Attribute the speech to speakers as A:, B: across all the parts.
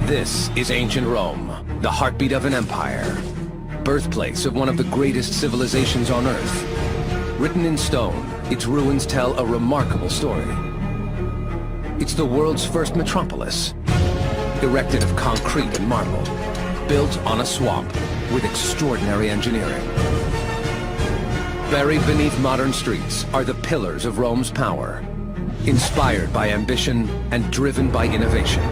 A: This is ancient Rome, the heartbeat of an empire, birthplace of one of the greatest civilizations on Earth. Written in stone, its ruins tell a remarkable story. It's the world's first metropolis, erected of concrete and marble, built on a swamp with extraordinary engineering. Buried beneath modern streets are the pillars of Rome's power, inspired by ambition and driven by innovation.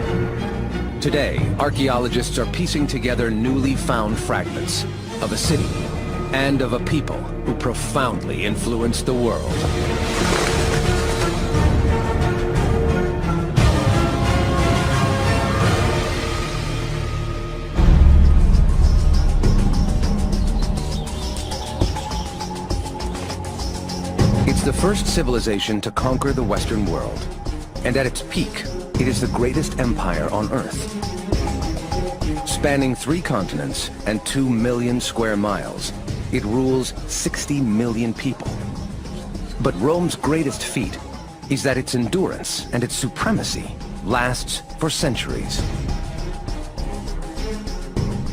A: Today, archaeologists are piecing together newly found fragments of a city and of a people who profoundly influenced the world. It's the first civilization to conquer the Western world, and at its peak, it is the greatest empire on Earth. Spanning 3 continents and 2 million square miles, it rules 60 million people. But Rome's greatest feat is that its endurance and its supremacy lasts for centuries.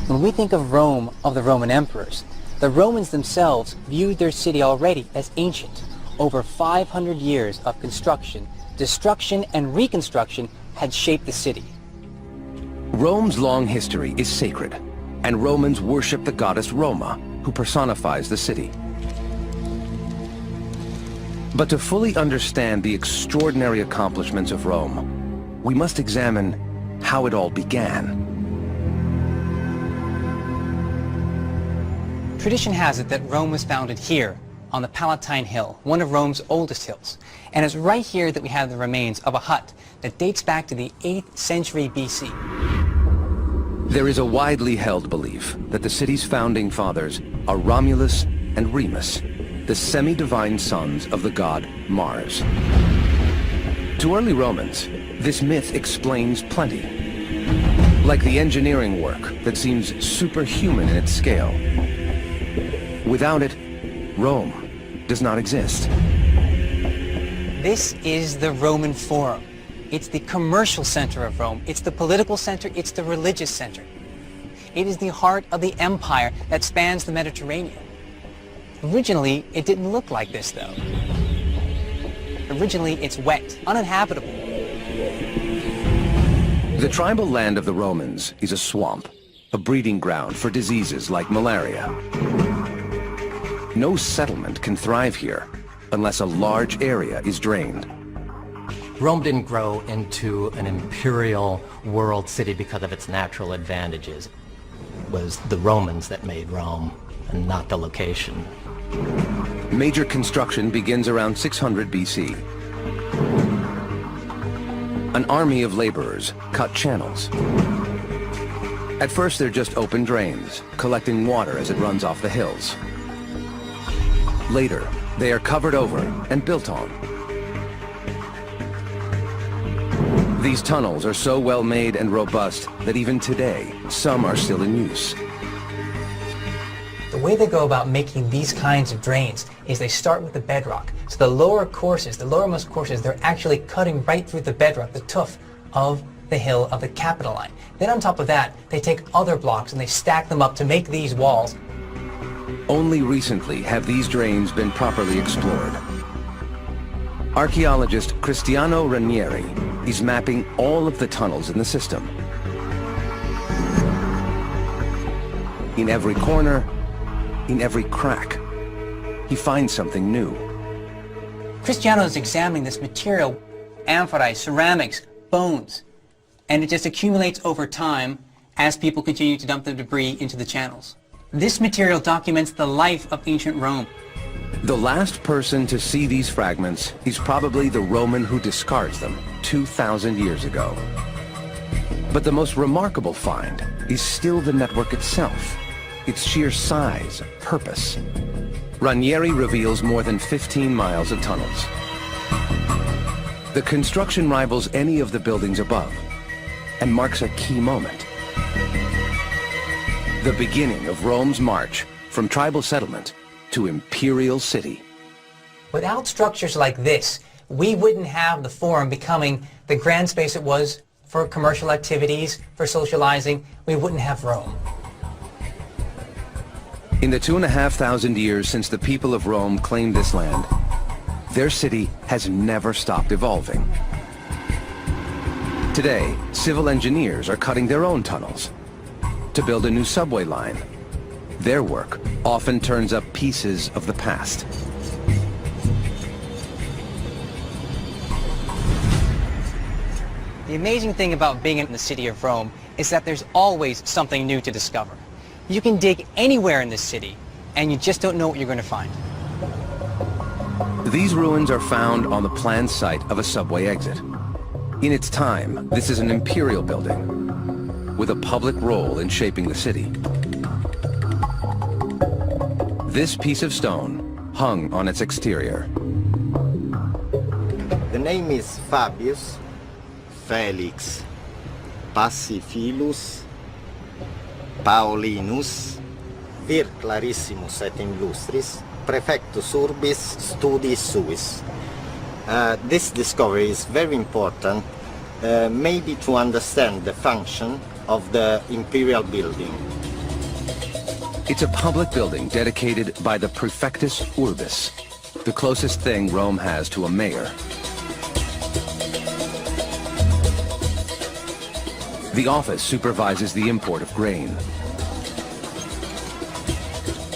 B: When we think of Rome, of the Roman emperors, the Romans themselves viewed their city already as ancient. Over 500 years of construction, destruction, and reconstruction had shaped the city.
A: Rome's long history is sacred, and Romans worship the goddess Roma, who personifies the city. But to fully understand the extraordinary accomplishments of Rome, we must examine how it all began.
B: Tradition has it that Rome was founded here, on the Palatine Hill, one of Rome's oldest hills. And it's right here that we have the remains of a hut that dates back to the 8th century BC.
A: There is a widely held belief that the city's founding fathers are Romulus and Remus, the semi-divine sons of the god Mars. To early Romans, this myth explains plenty, like the engineering work that seems superhuman in its scale. Without it, Rome does not exist.
B: This is the Roman Forum. It's the commercial center of Rome. It's the political center. It's the religious center. It is the heart of the empire that spans the Mediterranean. Originally, it didn't look like this, though. Originally, it's wet, uninhabitable.
A: The tribal land of the Romans is a swamp, a breeding ground for diseases like malaria. No settlement can thrive here unless a large area is drained.
C: Rome didn't grow into an imperial world city because of its natural advantages. It was the Romans that made Rome, and not the location.
A: Major construction begins around 600 BC. An army of laborers cut channels. At first, they're just open drains, collecting water as it runs off the hills. Later, they are covered over and built on. These tunnels are so well made and robust that even today, some are still in use.
B: The way they go about making these kinds of drains is they start with the bedrock. So the lower courses, the lowermost courses, they're actually cutting right through the bedrock, the tuff of the hill of the Capitoline. Then on top of that, they take other blocks and they stack them up to make these walls.
A: Only recently have these drains been properly explored. Archaeologist Cristiano Ranieri is mapping all of the tunnels in the system. In every corner, in every crack, he finds something new.
B: Cristiano is examining this material, amphorae, ceramics, bones, and it just accumulates over time as people continue to dump the debris into the channels. This material documents the life of ancient Rome.
A: The last person to see these fragments is probably the Roman who discards them 2,000 years ago. But the most remarkable find is still the network itself, its sheer size, purpose. Ranieri reveals more than 15 miles of tunnels. The construction rivals any of the buildings above and marks a key moment. The beginning of Rome's march from tribal settlement to imperial city.
B: Without structures like this, we wouldn't have the Forum becoming the grand space it was for commercial activities, for socializing, we wouldn't have Rome.
A: In the 2,500 years since the people of Rome claimed this land, their city has never stopped evolving. Today, civil engineers are cutting their own tunnels to build a new subway line. Their work often turns up pieces of the past.
B: The amazing thing about being in the city of Rome is that there's always something new to discover. You can dig anywhere in this city, and you just don't know what you're going to find.
A: These ruins are found on the planned site of a subway exit. In its time, this is an imperial building with a public role in shaping the city. This piece of stone hung on its exterior.
D: The name is Fabius Felix Passiphilus Paulinus vir clarissimus et illustris Prefectus Urbis Studis Suis. This discovery is very important, maybe to understand the function of the imperial building.
A: It's a public building dedicated by the Prefectus Urbis, the closest thing Rome has to a mayor. The office supervises the import of grain.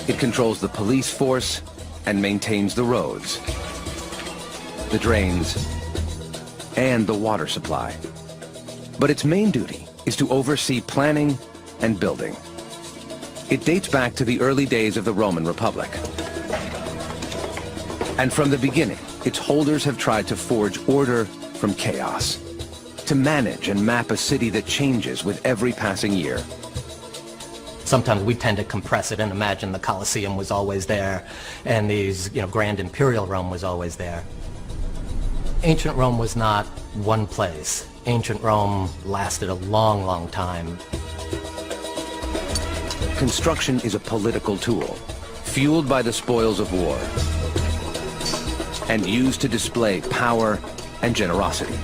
A: It controls the police force and maintains the roads, the drains, and the water supply. But its main duty is to oversee planning and building. It dates back to the early days of the Roman Republic. And from the beginning, its holders have tried to forge order from chaos, to manage and map a city that changes with every passing year.
C: Sometimes we tend to compress it and imagine the Colosseum was always there, and these, grand imperial Rome was always there. Ancient Rome was not one place. Ancient Rome lasted a long, long time.
A: Construction is a political tool, fueled by the spoils of war, and used to display power and generosity.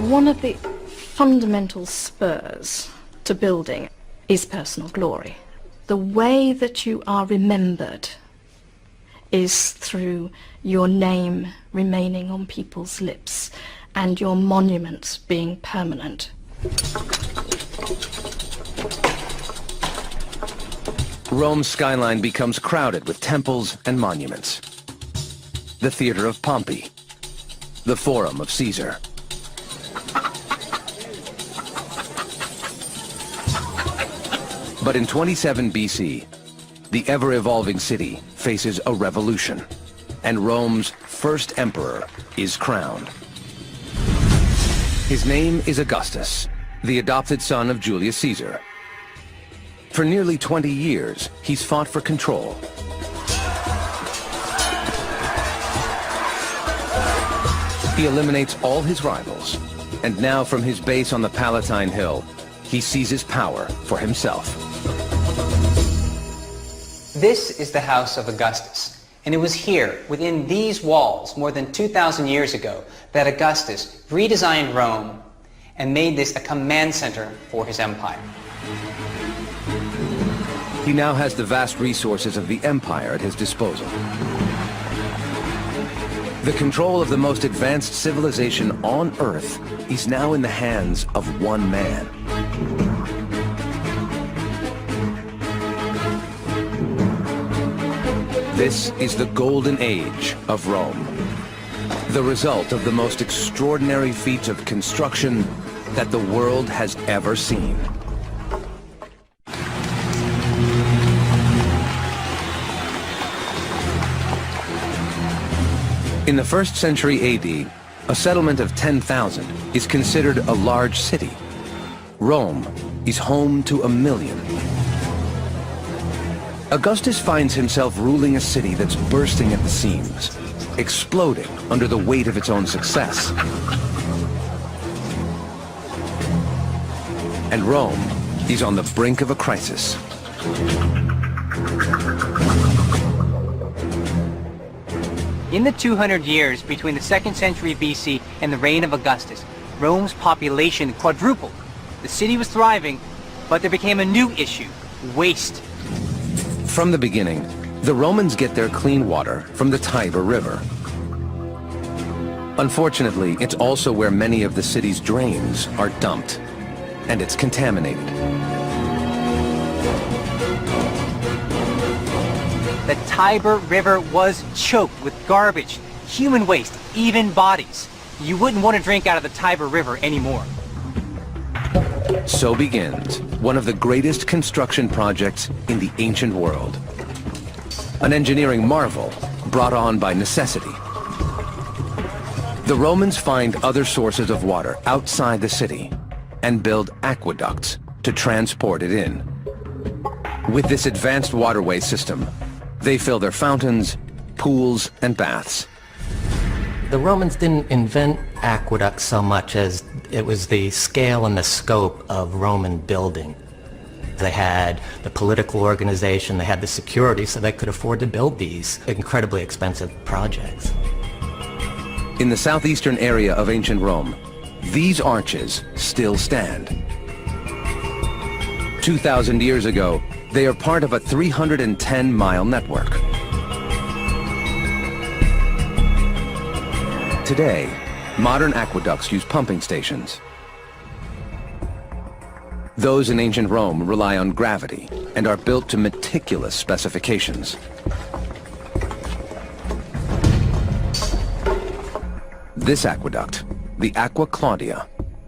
E: One of the fundamental spurs to building is personal glory. The way that you are remembered is through your name remaining on people's lips and your monument being permanent.
A: Rome's skyline becomes crowded with temples and monuments. The Theater of Pompey, the Forum of Caesar. But in 27 BC, the ever-evolving city faces a revolution, and Rome's first emperor is crowned. His name is Augustus, the adopted son of Julius Caesar. For nearly 20 years, he's fought for control. He eliminates all his rivals, and now from his base on the Palatine Hill, he seizes power for himself.
B: This is the house of Augustus, and it was here, within these walls, more than 2,000 years ago, that Augustus redesigned Rome and made this a command center for his empire.
A: He now has the vast resources of the empire at his disposal. The control of the most advanced civilization on Earth is now in the hands of one man. This is the golden age of Rome, the result of the most extraordinary feats of construction that the world has ever seen. In the 1st century AD, a settlement of 10,000 is considered a large city. Rome is home to 1 million. Augustus finds himself ruling a city that's bursting at the seams, exploding under the weight of its own success. And Rome is on the brink of a crisis.
B: In the 200 years between the 2nd century BC and the reign of Augustus, Rome's population quadrupled. The city was thriving, but there became a new issue: waste.
A: From the beginning, the Romans get their clean water from the Tiber River. Unfortunately, it's also where many of the city's drains are dumped, and it's contaminated.
B: The Tiber River was choked with garbage, human waste, even bodies. You wouldn't want to drink out of the Tiber River anymore.
A: So begins one of the greatest construction projects in the ancient world. An engineering marvel brought on by necessity. The Romans find other sources of water outside the city and build aqueducts to transport it in. With this advanced waterway system, they fill their fountains, pools, and baths.
C: The Romans didn't invent aqueducts so much as it was the scale and the scope of Roman building. They had the political organization, they had the security, so they could afford to build these incredibly expensive projects.
A: In the southeastern area of ancient Rome, these arches still stand. 2,000 years ago, they are part of a 310-mile network. Today, modern aqueducts use pumping stations. Those in ancient Rome rely on gravity and are built to meticulous specifications. This aqueduct, the Aqua Claudia,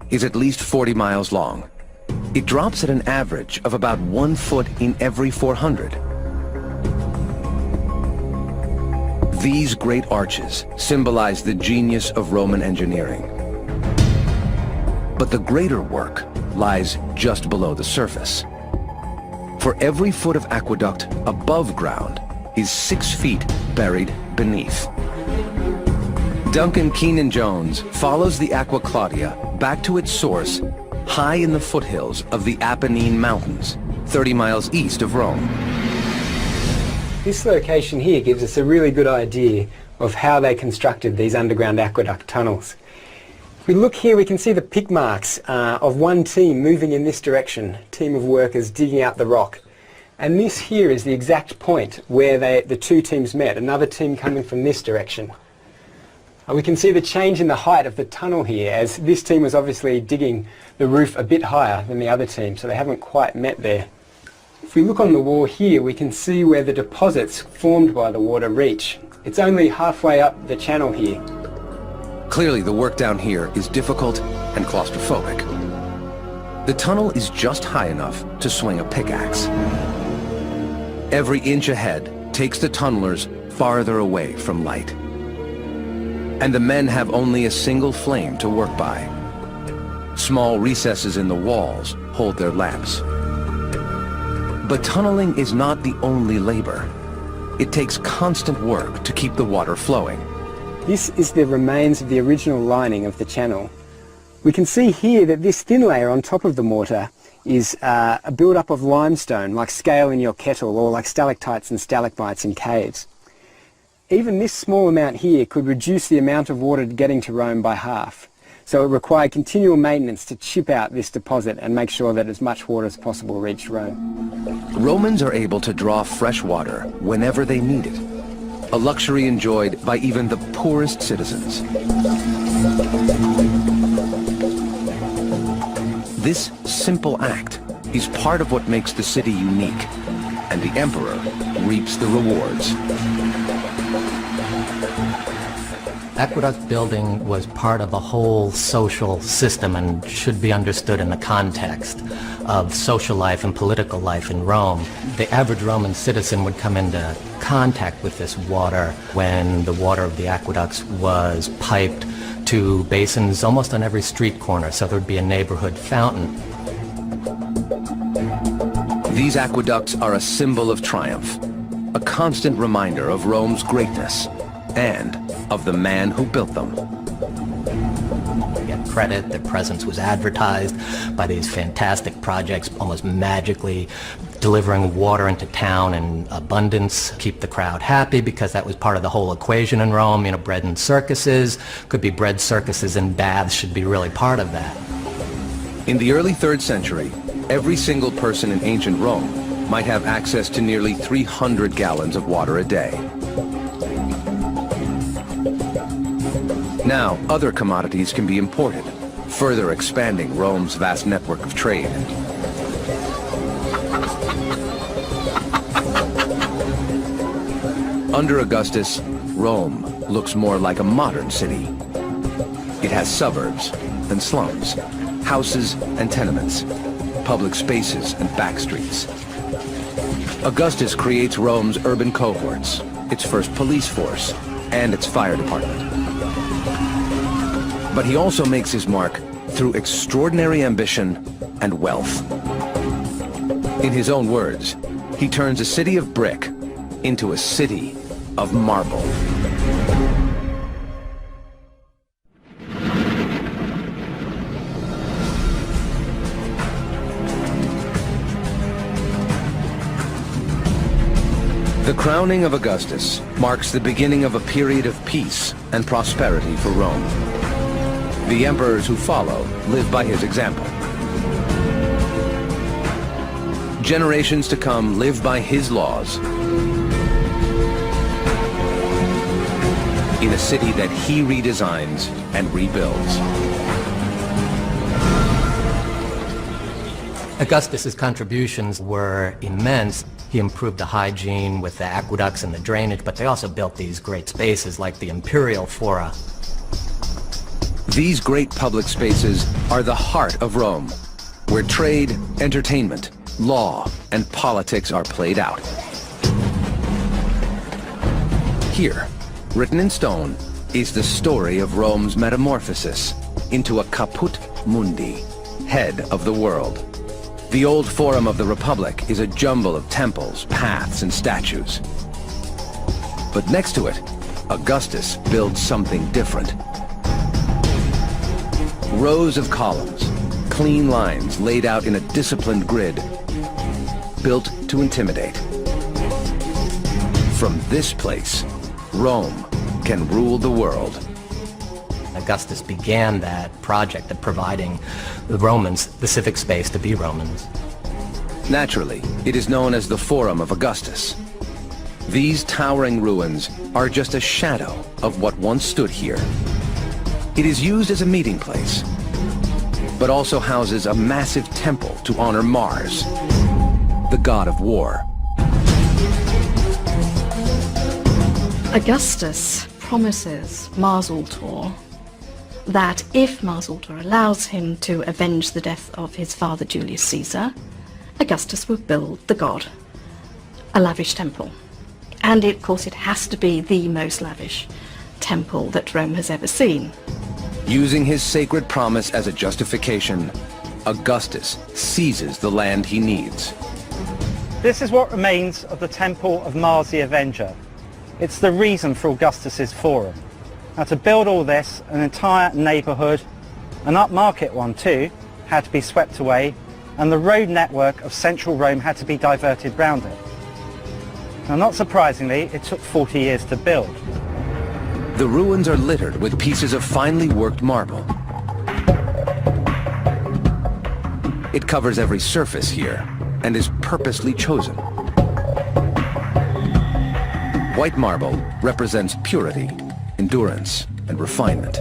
A: is at least 40 miles long. It drops at an average of about 1 foot in every 400. These great arches symbolize the genius of Roman engineering. But the greater work lies just below the surface. For every foot of aqueduct above ground is 6 feet buried beneath. Duncan Keenan-Jones follows the Aqua Claudia back to its source high in the foothills of the Apennine Mountains, 30 miles east of Rome.
F: This location here gives us a really good idea of how they constructed these underground aqueduct tunnels. If we look here, we can see the pick marks of one team moving in this direction, a team of workers digging out the rock. And this here is the exact point where the two teams met, another team coming from this direction. We can see the change in the height of the tunnel here, as this team was obviously digging the roof a bit higher than the other team, so they haven't quite met there. If we look on the wall here, we can see where the deposits formed by the water reach. It's only halfway up the channel here.
A: Clearly, the work down here is difficult and claustrophobic. The tunnel is just high enough to swing a pickaxe. Every inch ahead takes the tunnelers farther away from light. And the men have only a single flame to work by. Small recesses in the walls hold their lamps. But tunneling is not the only labor. It takes constant work to keep the water flowing.
F: This is the remains of the original lining of the channel. We can see here that this thin layer on top of the mortar is a build-up of limestone, like scale in your kettle, or like stalactites and stalagmites in caves. Even this small amount here could reduce the amount of water getting to Rome by half. So it required continual maintenance to chip out this deposit and make sure that as much water as possible reached Rome.
A: Romans are able to draw fresh water whenever they need it, a luxury enjoyed by even the poorest citizens. This simple act is part of what makes the city unique, and the emperor reaps the rewards.
C: Aqueduct building was part of a whole social system and should be understood in the context of social life and political life in Rome. The average Roman citizen would come into contact with this water when the water of the aqueducts was piped to basins almost on every street corner, so there would be a neighborhood fountain.
A: These aqueducts are a symbol of triumph, a constant reminder of Rome's greatness and of the man who built them.
C: They get credit, their presence was advertised by these fantastic projects, almost magically delivering water into town in abundance, keep the crowd happy, because that was part of the whole equation in Rome. You know, bread and circuses, could be bread circuses, and baths should be really part of that.
A: In the early 3rd century, every single person in ancient Rome might have access to nearly 300 gallons of water a day. Now, other commodities can be imported, further expanding Rome's vast network of trade. Under Augustus, Rome looks more like a modern city. It has suburbs and slums, houses and tenements, public spaces and back streets. Augustus creates Rome's urban cohorts, its first police force, and its fire department. But he also makes his mark through extraordinary ambition and wealth. In his own words, he turns a city of brick into a city of marble. The crowning of Augustus marks the beginning of a period of peace and prosperity for Rome. The emperors who follow live by his example. Generations to come live by his laws in a city that he redesigns and rebuilds.
C: Augustus's contributions were immense. He improved the hygiene with the aqueducts and the drainage, but they also built these great spaces like the Imperial Fora.
A: These great public spaces are the heart of Rome, where trade, entertainment, law, and politics are played out. Here, written in stone, is the story of Rome's metamorphosis into a caput mundi, head of the world. The old Forum of the Republic is a jumble of temples, paths, and statues. But next to it, Augustus builds something different. Rows of columns, clean lines laid out in a disciplined grid, built to intimidate. From this place, Rome can rule the world.
C: Augustus began that project of providing the Romans the civic space to be Romans.
A: Naturally, it is known as the Forum of Augustus. These towering ruins are just a shadow of what once stood here. It is used as a meeting place, but also houses a massive temple to honor Mars, the god of war.
E: Augustus promises Mars Ultor that if Mars Ultor allows him to avenge the death of his father Julius Caesar, Augustus will build the god a lavish temple. And of course it has to be the most lavish temple that Rome has ever seen.
A: Using his sacred promise as a justification, Augustus seizes the land he needs.
G: This is what remains of the temple of Mars the Avenger. It's the reason for Augustus's forum. Now, to build all this, an entire neighbourhood, an upmarket one too, had to be swept away, and the road network of central Rome had to be diverted round it. Now, not surprisingly, it took 40 years to build.
A: The ruins are littered with pieces of finely worked marble. It covers every surface here and is purposely chosen. White marble represents purity, endurance, and refinement.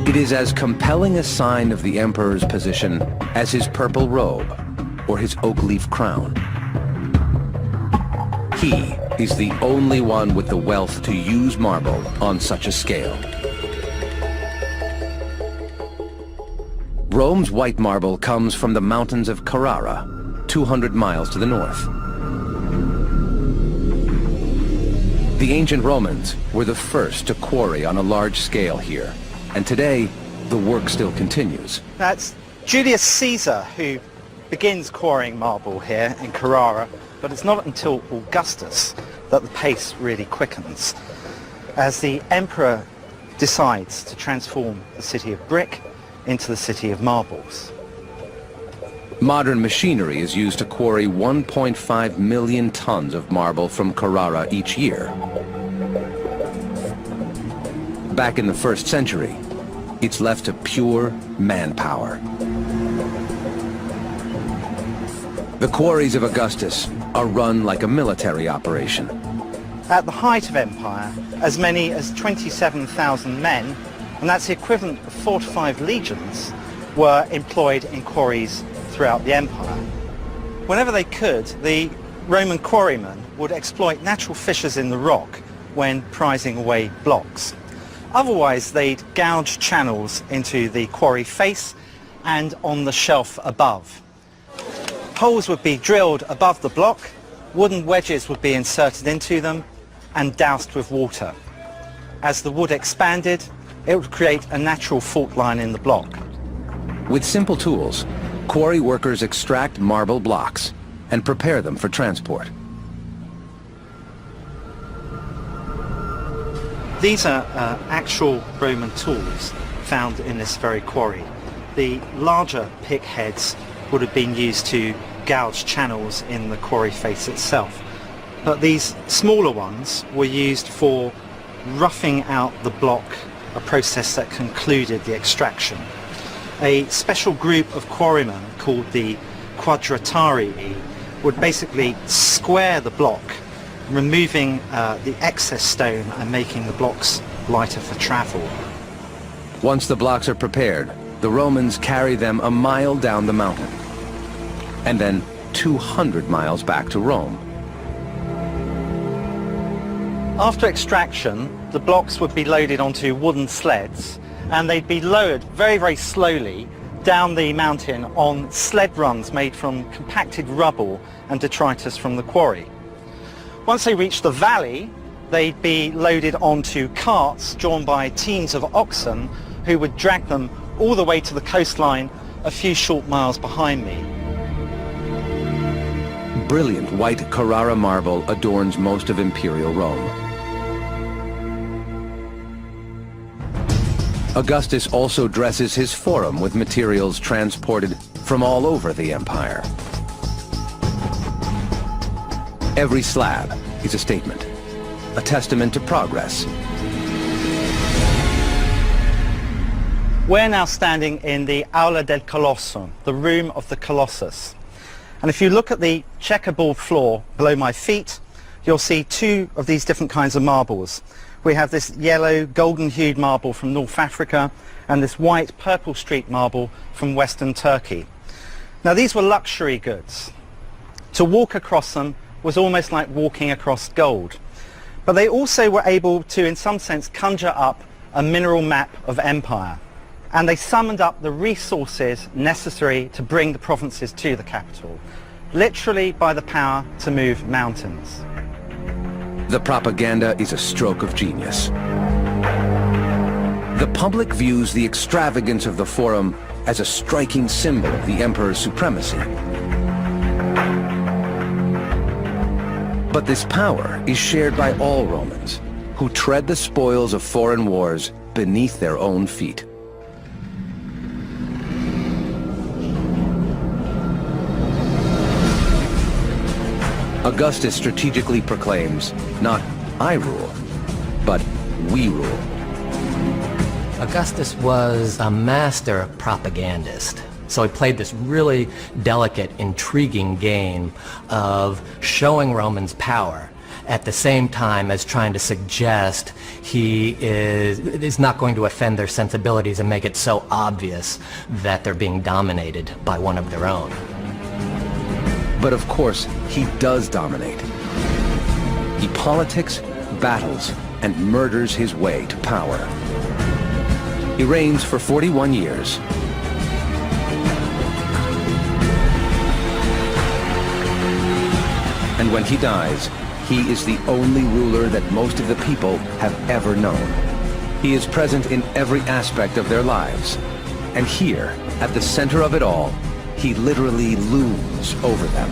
A: It is as compelling a sign of the emperor's position as his purple robe or his oak leaf crown. He is the only one with the wealth to use marble on such a scale. Rome's white marble comes from the mountains of Carrara, 200 miles to the north. The ancient Romans were the first to quarry on a large scale here, and today the work still continues.
G: That's Julius Caesar who begins quarrying marble here in Carrara, but it's not until Augustus that the pace really quickens, as the emperor decides to transform the city of brick into the city of marbles.
A: Modern machinery is used to quarry 1.5 million tons of marble from Carrara each year. Back in the 1st century, it's left to pure manpower. The quarries of Augustus are run like a military operation.
G: At the height of empire, as many as 27,000 men, and that's the equivalent of 4 to 5 legions, were employed in quarries throughout the empire. Whenever they could, the Roman quarrymen would exploit natural fissures in the rock when prizing away blocks. Otherwise, they'd gouge channels into the quarry face and on the shelf above. Holes would be drilled above the block, wooden wedges would be inserted into them and doused with water. As the wood expanded, it would create a natural fault line in the block.
A: With simple tools, quarry workers extract marble blocks and prepare them for transport.
G: These are actual Roman tools found in this very quarry. The larger pick heads would have been used to gouge channels in the quarry face itself. But these smaller ones were used for roughing out the block, a process that concluded the extraction. A special group of quarrymen called the quadratarii would basically square the block, removing the excess stone and making the blocks lighter for travel.
A: Once the blocks are prepared, the Romans carry them a mile down the mountain, and then 200 miles back to Rome.
G: After extraction, the blocks would be loaded onto wooden sleds, and they'd be lowered very, very slowly down the mountain on sled runs made from compacted rubble and detritus from the quarry. Once they reached the valley, they'd be loaded onto carts drawn by teams of oxen who would drag them all the way to the coastline a few short miles behind me.
A: Brilliant white Carrara marble adorns most of imperial Rome. Augustus also dresses his forum with materials transported from all over the empire. Every slab is a statement, a testament to progress.
G: We're now standing in the Aula del Colosso, the room of the Colossus. And if you look at the checkerboard floor below my feet, you'll see 2 of these different kinds of marbles. We have this yellow, golden-hued marble from North Africa and this white, purple streaked marble from Western Turkey. Now, these were luxury goods. To walk across them was almost like walking across gold. But they also were able to, in some sense, conjure up a mineral map of empire. And they summoned up the resources necessary to bring the provinces to the capital, literally by the power to move mountains.
A: The propaganda is a stroke of genius. The public views the extravagance of the Forum as a striking symbol of the emperor's supremacy. But this power is shared by all Romans, who tread the spoils of foreign wars beneath their own feet. Augustus strategically proclaims, not I rule, but we rule.
C: Augustus was a master propagandist. So he played this really delicate, intriguing game of showing Romans power at the same time as trying to suggest he is not going to offend their sensibilities and make it so obvious that they're being dominated by one of their own.
A: But of course, he does dominate. He politics, battles, and murders his way to power. He reigns for 41 years. And when he dies, he is the only ruler that most of the people have ever known. He is present in every aspect of their lives. And here, at the center of it all, he literally looms over them.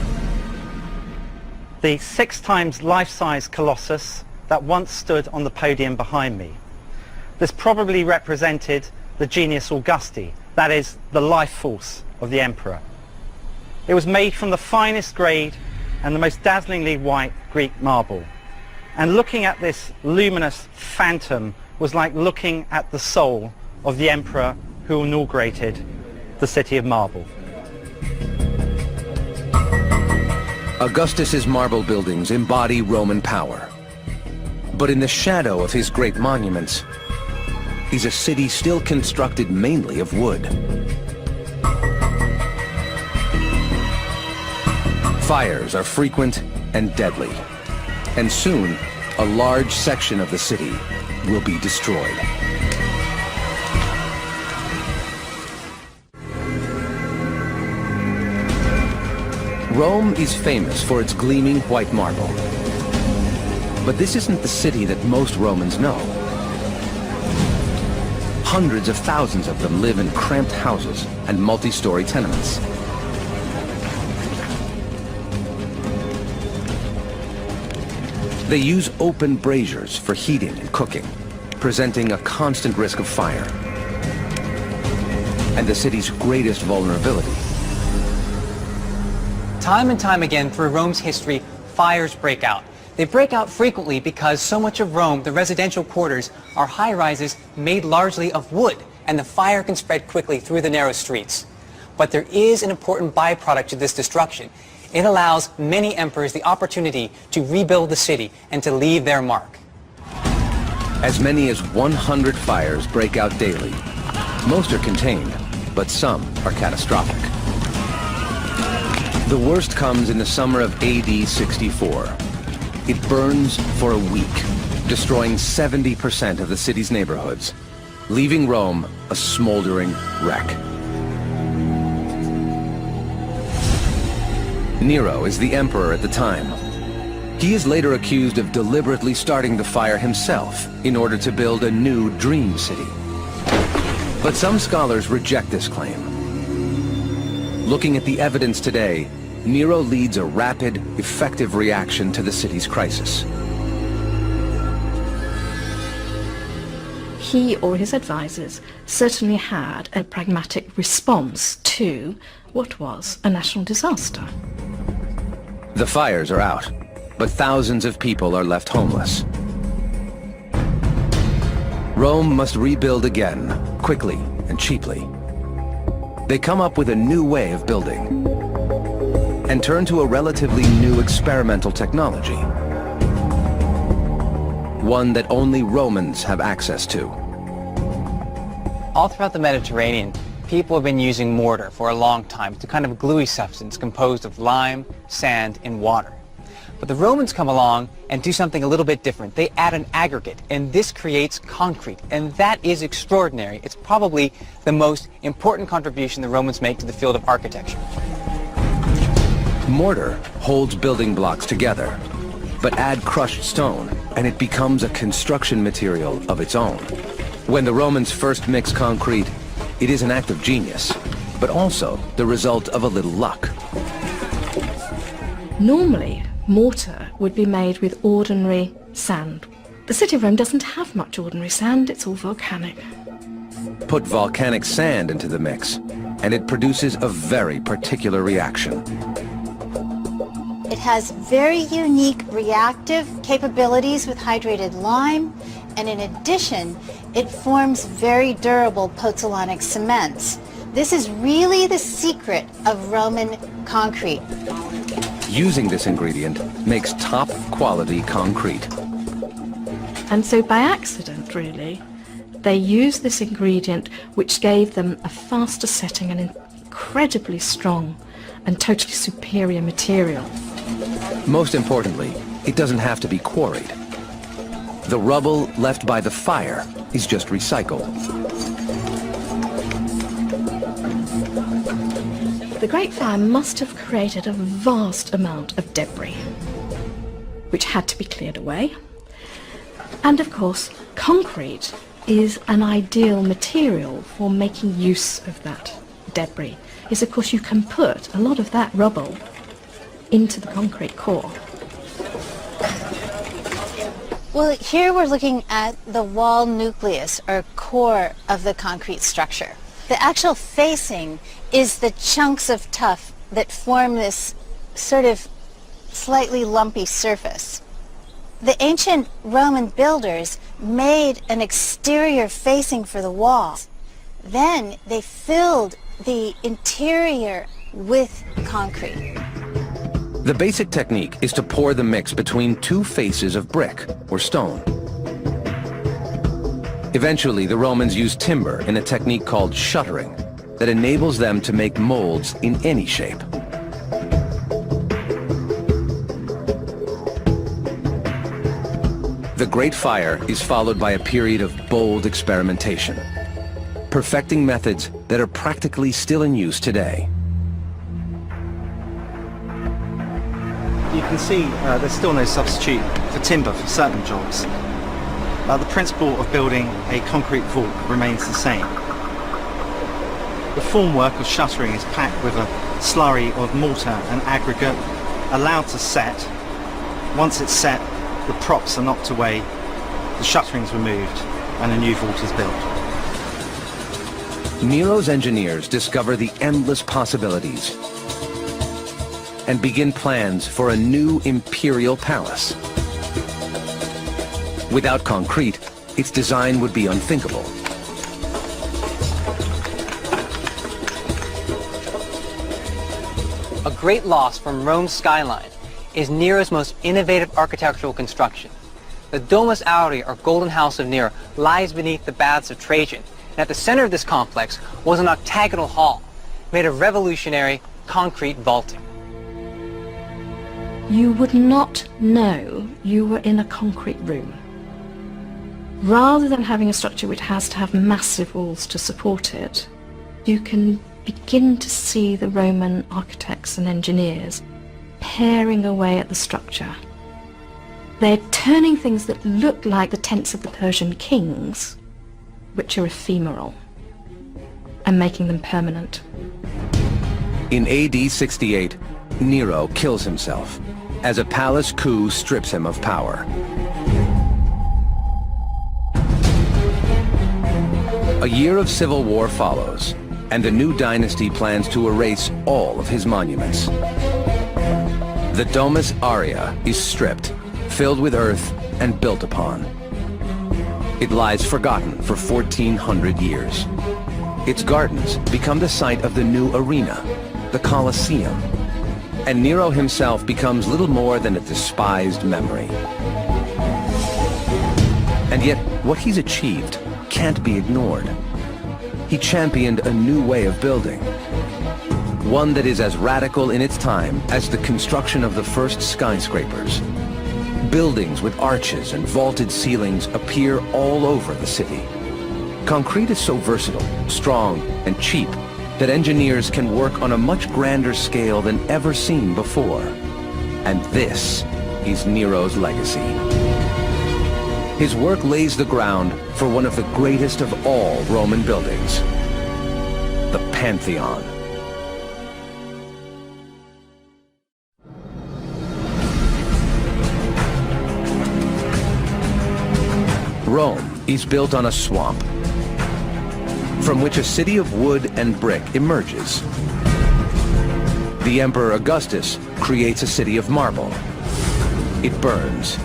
G: The 6 times life-size Colossus that once stood on the podium behind me. This probably represented the genius Augusti, that is, the life force of the emperor. It was made from the finest grade and the most dazzlingly white Greek marble. And looking at this luminous phantom was like looking at the soul of the emperor who inaugurated the City of Marble.
A: Augustus's marble buildings embody Roman power. But in the shadow of his great monuments is a city still constructed mainly of wood. Fires are frequent and deadly, and soon a large section of the city will be destroyed. Rome is famous for its gleaming white marble. But this isn't the city that most Romans know. Hundreds of thousands of them live in cramped houses and multi-story tenements. They use open braziers for heating and cooking, presenting a constant risk of fire. And the city's greatest vulnerability.
B: Time and time again through Rome's history, fires break out. They break out frequently because so much of Rome, the residential quarters, are high-rises made largely of wood, and the fire can spread quickly through the narrow streets. But there is an important byproduct to this destruction. It allows many emperors the opportunity to rebuild the city and to leave their mark.
A: As many as 100 fires break out daily. Most are contained, but some are catastrophic. The worst comes in the summer of AD 64. It burns for a week, destroying 70% of the city's neighborhoods, leaving Rome a smoldering wreck. Nero is the emperor at the time. He is later accused of deliberately starting the fire himself in order to build a new dream city. But some scholars reject this claim. Looking at the evidence today, Nero leads a rapid, effective reaction to the city's crisis.
E: He or his advisors certainly had a pragmatic response to what was a national disaster.
A: The fires are out, but thousands of people are left homeless. Rome must rebuild again, quickly and cheaply. They come up with a new way of building and turn to a relatively new experimental technology. One that only Romans have access to.
B: All throughout the Mediterranean, people have been using mortar for a long time. It's a kind of gluey substance composed of lime, sand, and water. But the Romans come along and do something a little bit different. They add an aggregate, and this creates concrete, and that is extraordinary. It's probably the most important contribution the Romans make to the field of architecture.
A: Mortar holds building blocks together, but add crushed stone, and it becomes a construction material of its own. When the Romans first mix concrete, it is an act of genius, but also the result of a little luck.
E: Normally, mortar would be made with ordinary sand. The city of Rome doesn't have much ordinary sand, it's all volcanic.
A: Put volcanic sand into the mix, and it produces a very particular reaction.
H: It has very unique reactive capabilities with hydrated lime, and in addition, it forms very durable pozzolanic cements. This is really the secret of Roman concrete.
A: Using this ingredient makes top quality concrete.
E: And so by accident, really, they used this ingredient which gave them a faster setting and incredibly strong and totally superior material.
A: Most importantly, it doesn't have to be quarried. The rubble left by the fire is just recycled.
E: The Great Fire must have created a vast amount of debris, which had to be cleared away. And of course, concrete is an ideal material for making use of that debris. Is of course you can put a lot of that rubble into the concrete core.
H: Well, here we're looking at the wall nucleus, or core of the concrete structure. The actual facing is the chunks of tuff that form this sort of slightly lumpy surface. The ancient Roman builders made an exterior facing for the walls. Then they filled the interior with concrete.
A: The basic technique is to pour the mix between two faces of brick or stone. Eventually, the Romans used timber in a technique called shuttering that enables them to make molds in any shape. The Great Fire is followed by a period of bold experimentation, perfecting methods that are practically still in use today.
G: You can see there's still no substitute for timber for certain jobs. The principle of building a concrete vault remains the same. The formwork of shuttering is packed with a slurry of mortar and aggregate allowed to set. Once it's set, the props are knocked away, the shuttering's removed, and a new vault is built.
A: Nero's engineers discover the endless possibilities and begin plans for a new imperial palace. Without concrete, its design would be unthinkable.
B: A great loss from Rome's skyline is Nero's most innovative architectural construction. The Domus Aurea, or Golden House of Nero, lies beneath the Baths of Trajan, and at the center of this complex was an octagonal hall made of revolutionary concrete vaulting.
E: You would not know you were in a concrete room. Rather than having a structure which has to have massive walls to support it, you can begin to see the Roman architects and engineers paring away at the structure. They're turning things that look like the tents of the Persian kings, which are ephemeral, and making them permanent.
A: In AD 68, Nero kills himself as a palace coup strips him of power. A year of civil war follows, and the new dynasty plans to erase all of his monuments. The Domus Aurea is stripped, filled with earth, and built upon. It lies forgotten for 1,400 years. Its gardens become the site of the new arena, the Colosseum, and Nero himself becomes little more than a despised memory. And yet, what he's achieved can't be ignored. He championed a new way of building, one that is as radical in its time as the construction of the first skyscrapers. Buildings with arches and vaulted ceilings appear all over the city. Concrete is so versatile, strong, and cheap that engineers can work on a much grander scale than ever seen before. And this is Nero's legacy. His work lays the ground for one of the greatest of all Roman buildings, the Pantheon. Rome is built on a swamp, from which a city of wood and brick emerges. The Emperor Augustus creates a city of marble. It burns,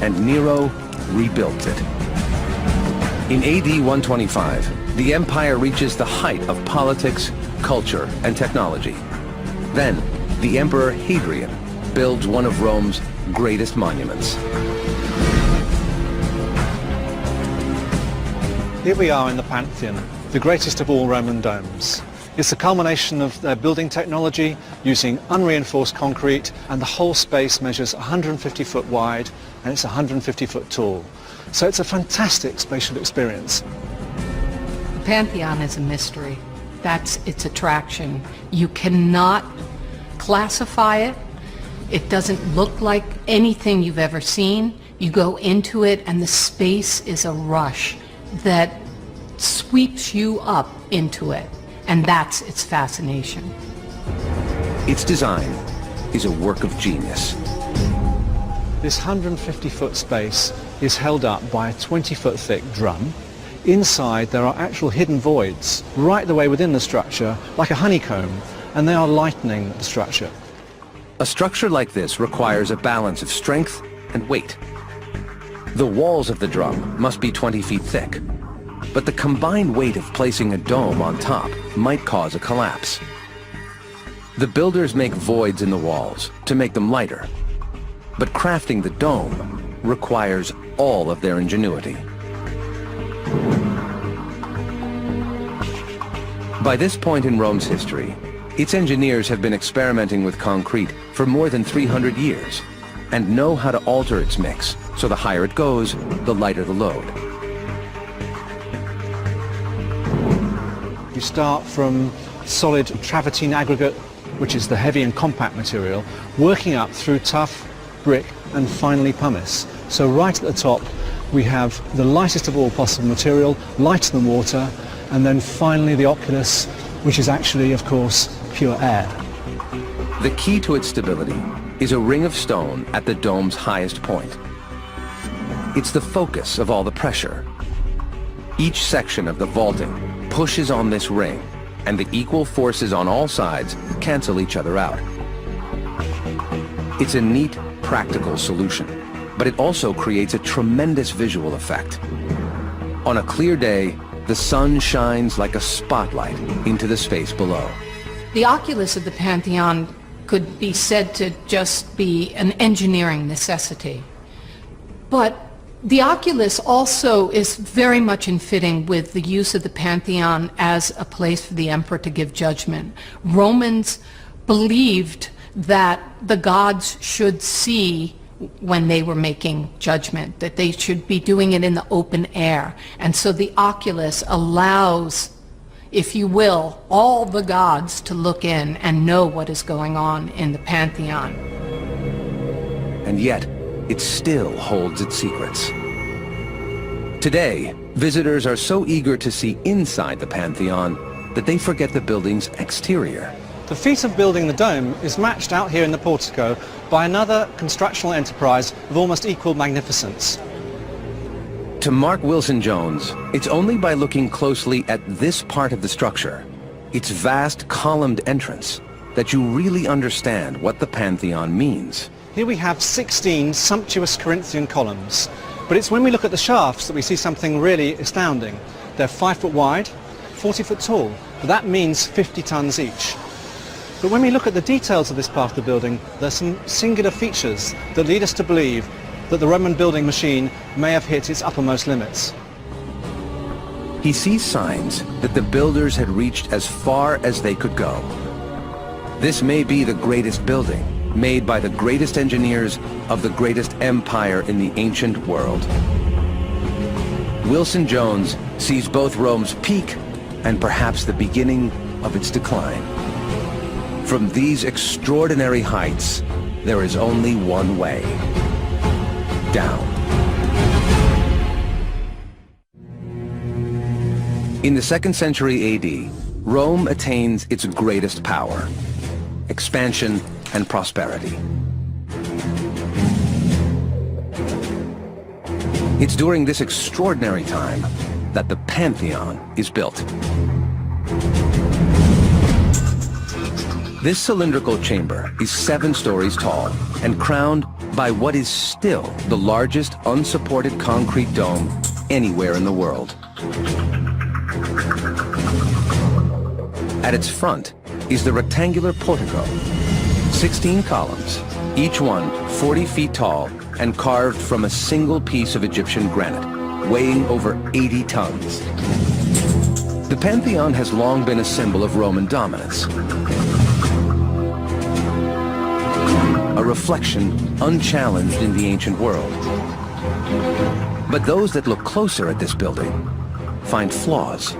A: and Nero rebuilt it. In AD 125, the empire reaches the height of politics, culture, and technology. Then, the Emperor Hadrian builds one of Rome's greatest monuments.
I: Here we are in the Pantheon, the greatest of all Roman domes. It's the culmination of their building technology using unreinforced concrete, and the whole space measures 150 foot wide and it's 150 foot tall. So it's a fantastic spatial experience.
J: The Pantheon is a mystery. That's its attraction. You cannot classify it. It doesn't look like anything you've ever seen. You go into it and the space is a rush that sweeps you up into it, and that's its fascination.
A: Its design is a work of genius.
I: This 150-foot space is held up by a 20-foot thick drum. Inside there are actual hidden voids right the way within the structure, like a honeycomb, and they are lightening the structure.
A: A structure like this requires a balance of strength and weight. The walls of the drum must be 20 feet thick, but the combined weight of placing a dome on top might cause a collapse. The builders make voids in the walls to make them lighter, but crafting the dome requires all of their ingenuity. By this point in Rome's history, its engineers have been experimenting with concrete for more than 300 years and know how to alter its mix, so the higher it goes, the lighter the load.
I: You start from solid travertine aggregate, which is the heavy and compact material, working up through tough, brick, and finally pumice. So right at the top, we have the lightest of all possible material, lighter than water, and then finally the oculus, which is actually, of course, pure air.
A: The key to its stability is a ring of stone at the dome's highest point. It's the focus of all the pressure. Each section of the vaulting pushes on this ring, and the equal forces on all sides cancel each other out. It's a neat, practical solution, but it also creates a tremendous visual effect. On a clear day, the sun shines like a spotlight into the space below.
J: The oculus of the Pantheon could be said to just be an engineering necessity. But the oculus also is very much in fitting with the use of the Pantheon as a place for the emperor to give judgment. Romans believed that the gods should see when they were making judgment, that they should be doing it in the open air. And so the oculus allows, if you will, all the gods to look in and know what is going on in the Pantheon.
A: And yet, it still holds its secrets. Today, visitors are so eager to see inside the Pantheon that they forget the building's exterior.
I: The feat of building the dome is matched out here in the portico by another constructional enterprise of almost equal magnificence.
A: To Mark Wilson-Jones, it's only by looking closely at this part of the structure, its vast columned entrance, that you really understand what the Pantheon means.
I: Here we have 16 sumptuous Corinthian columns, but it's when we look at the shafts that we see something really astounding. They're 5 foot wide, 40 foot tall, but that means 50 tons each. But when we look at the details of this part of the building, there's some singular features that lead us to believe that the Roman building machine may have hit its uppermost limits.
A: He sees signs that the builders had reached as far as they could go. This may be the greatest building, made by the greatest engineers of the greatest empire in the ancient world. Wilson-Jones sees both Rome's peak and perhaps the beginning of its decline. From these extraordinary heights, there is only one way: down. In the 2nd century AD, Rome attains its greatest power: expansion and prosperity. It's during this extraordinary time that the Pantheon is built. This cylindrical chamber is 7 stories tall and crowned by what is still the largest unsupported concrete dome anywhere in the world. At its front is the rectangular portico, 16 columns, each one 40 feet tall and carved from a single piece of Egyptian granite, weighing over 80 tons. The Pantheon has long been a symbol of Roman dominance, a reflection unchallenged in the ancient world. But those that look closer at this building find flaws.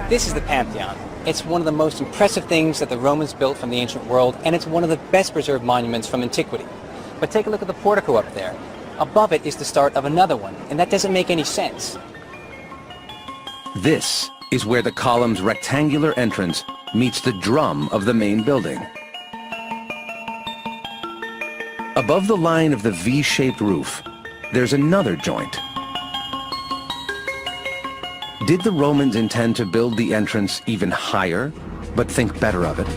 B: This is the Pantheon. It's one of the most impressive things that the Romans built from the ancient world, and it's one of the best preserved monuments from antiquity. But take a look at the portico up there. Above it is the start of another one, and that doesn't make any sense.
A: This is where the column's rectangular entrance meets the drum of the main building. Above the line of the V-shaped roof, there's another joint. Did the Romans intend to build the entrance even higher but think better of it.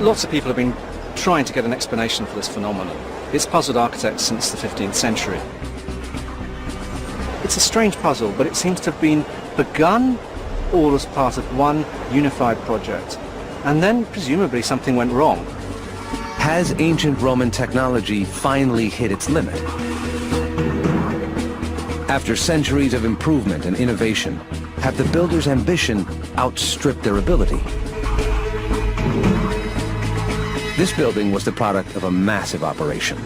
I: Lots of people have been trying to get an explanation for this phenomenon. It's puzzled architects since the 15th century. It's a strange puzzle, but it seems to have been begun all as part of one unified project, and then presumably something went wrong.
A: Has ancient Roman technology finally hit its limit? After centuries of improvement and innovation, have the builders' ambition outstripped their ability? This building was the product of a massive operation.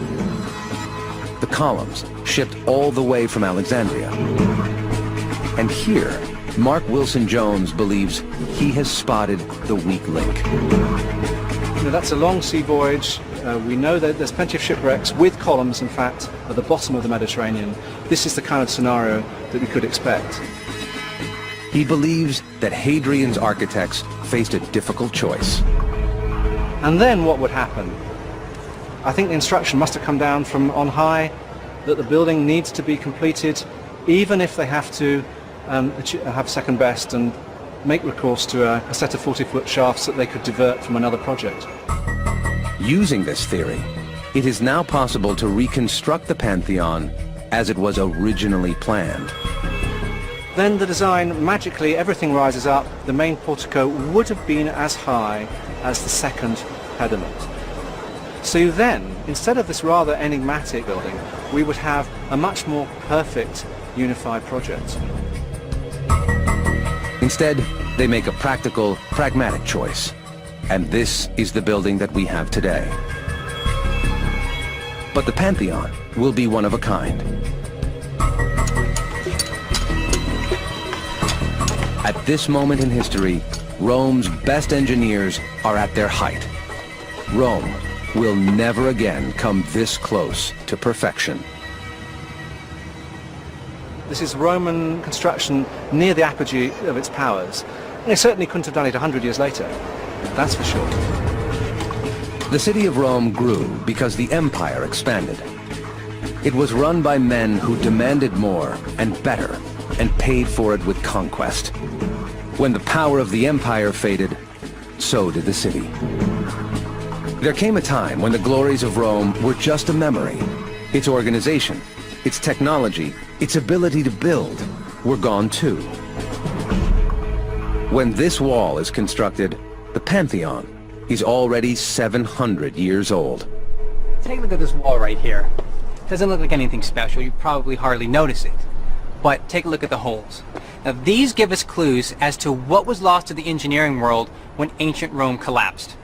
A: The columns shipped all the way from Alexandria. And here, Mark Wilson Jones believes he has spotted the weak link.
I: You know, that's a long sea voyage. We know that there's plenty of shipwrecks with columns, in fact, at the bottom of the Mediterranean. This is the kind of scenario that we could expect.
A: He believes that Hadrian's architects faced a difficult choice.
I: And then what would happen? I think the instruction must have come down from on high that the building needs to be completed, even if they have to have second best and make recourse to a set of 40-foot shafts that they could divert from another project.
A: Using this theory, it is now possible to reconstruct the Pantheon as it was originally planned.
I: Then the design, magically everything rises up. The main portico would have been as high as the second pediment. So then, instead of this rather enigmatic building, we would have a much more perfect unified project.
A: Instead, they make a practical, pragmatic choice. And this is the building that we have today. But the Pantheon will be one of a kind. At this moment in history, Rome's best engineers are at their height. Rome will never again come this close to perfection.
I: This is Roman construction near the apogee of its powers. They certainly couldn't have done it 100 years later, that's for sure.
A: The city of Rome grew because the empire expanded. It was run by men who demanded more and better and paid for it with conquest. When the power of the empire faded, so did the city. There came a time when the glories of Rome were just a memory. Its organization, its technology, its ability to build were gone too. When this wall is constructed, the Pantheon is already 700 years old.
B: Take a look at this wall right here. Doesn't look like anything special. You probably hardly notice it. But take a look at the holes. Now these give us clues as to what was lost to the engineering world when ancient Rome collapsed.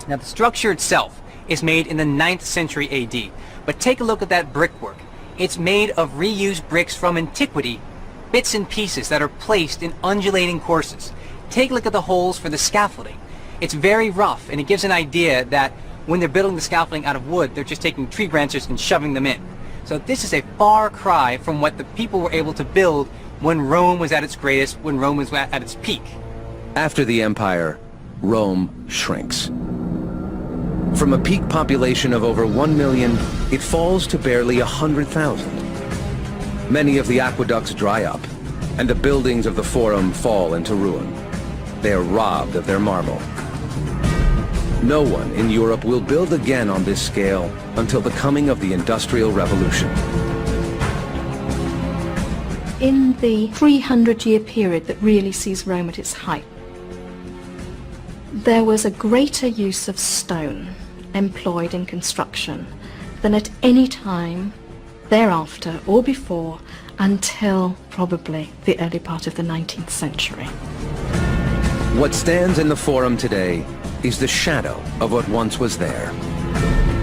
B: Now the structure itself is made in the 9th century AD. But take a look at that brickwork. It's made of reused bricks from antiquity, bits and pieces that are placed in undulating courses. Take a look at the holes for the scaffolding. It's very rough, and it gives an idea that when they're building the scaffolding out of wood, they're just taking tree branches and shoving them in. So this is a far cry from what the people were able to build when Rome was at its greatest, when Rome was at its peak.
A: After the empire, Rome shrinks. From a peak population of over 1 million, it falls to barely 100,000. Many of the aqueducts dry up, and the buildings of the Forum fall into ruin. They are robbed of their marble. No one in Europe will build again on this scale until the coming of the Industrial Revolution.
E: In the 300-year period that really sees Rome at its height, there was a greater use of stone employed in construction than at any time thereafter or before until probably the early part of the 19th century.
A: What stands in the Forum today is the shadow of what once was there.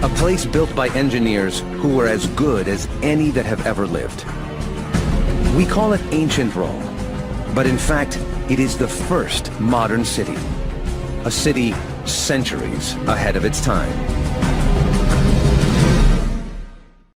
A: A place built by engineers who were as good as any that have ever lived. We call it ancient Rome, but in fact, it is the first modern city. A city centuries ahead of its time.